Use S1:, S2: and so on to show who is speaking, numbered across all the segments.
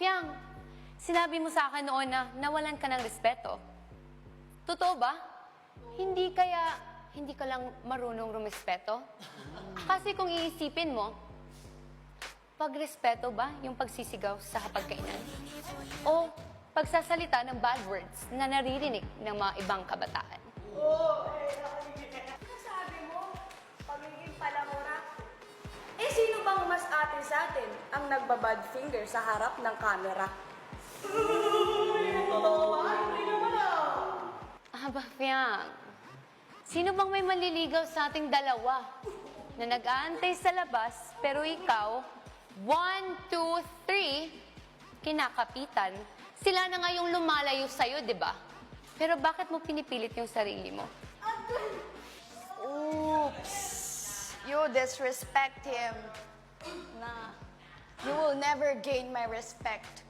S1: Fiang, sinabi mo sa akin noon na nawalan ka ng respeto. Totoo ba? Hindi ka lang marunong rumespeto? Kasi kung iisipin mo, pagrespeto ba yung pagsisigaw sa hapagkainan? O pagsasalita ng bad words na naririnig ng mga ibang kabataan?
S2: Sabi mo, pagiging palamura. Sino bang mas ate sa atin ang nagbabad finger sa harap ng camera?
S1: Aba, Fiang. Sino bang may maliligaw sa ating dalawa na nag-aantay sa labas, pero ikaw, 1, 2, 3, kinakapitan. Sila na nga yung lumalayo sa'yo, di ba? Pero bakit mo pinipilit yung sarili mo?
S2: Oops! You disrespect him. Nah, you will never gain my respect.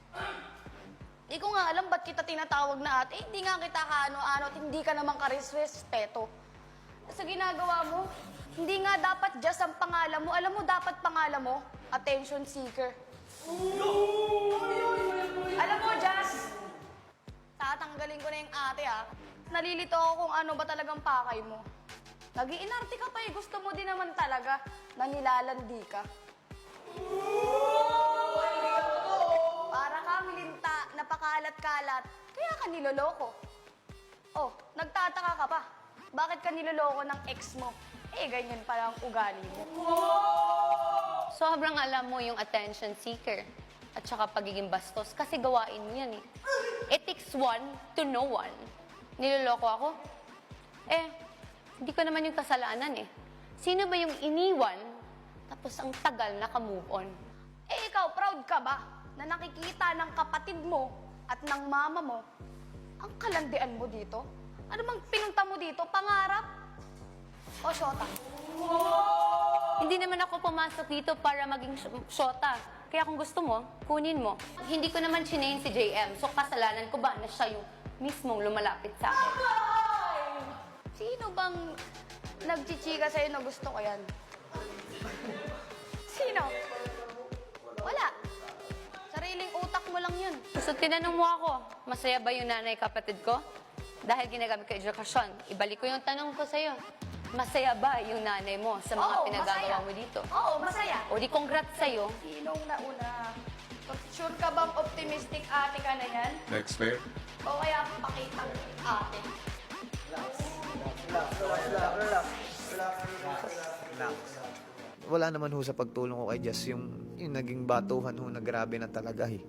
S2: Di ko nga alam ba't kita tinatawag na ate. Hindi nga kita kaano-ano at hindi ka naman karespeto. Sa ginagawa mo, hindi nga dapat just ang pangalan mo. Alam mo, dapat pangalan mo, attention seeker. Alam mo, Jazz, tatanggalin ko na yung ate ha. Nalilito ako kung ano ba talagang pakay mo. Nag-iinarte ka pa eh. Gusto mo din naman talaga na nilalandi ka. Para kang linta, napakalat-kalat, kaya ka niloloko. Oh, nagtataka ka pa. Bakit ka niloloko ng ex mo? Ganyan pala ang ugali mo.
S1: Sobrang alam mo yung attention seeker at saka pagiging bastos kasi gawain mo yan eh. It takes one to know one. Niloloko ako? Hindi ko naman yung kasalanan eh. Sino ba yung iniwan tapos ang tagal naka-move on?
S2: Ikaw, proud ka ba na nakikita ng kapatid mo at ng mama mo ang kalandian mo dito? Ano bang pinunta mo dito? Pangarap? O syota?
S1: Hindi naman ako pumasok dito para maging syota. Kaya kung gusto mo, kunin mo. Hindi ko naman chinayin si JM, so kasalanan ko ba na siya yung mismong lumalapit sa akin?
S2: Sino bang nagchichika sa'yo na gusto ko yan? Sino? Wala. Sariling utak mo lang yun.
S1: So tinanong mo ako, masaya ba yung nanay kapatid ko? Dahil ginagamit ko edukasyon, ibalik ko yung tanong ko sa'yo. Masaya ba yung nanay mo sa mga pinagagawa mo dito?
S2: Oo, masaya.
S1: O di congrats sa'yo.
S2: Sinong nauna? Sure ka bang optimistic ate ka na yan?
S3: Next pair.
S2: O kaya pakita ate?
S4: Wala naman ho sa pagtulong ko kay Jess yung naging batuhan ho na grabe na talaga eh.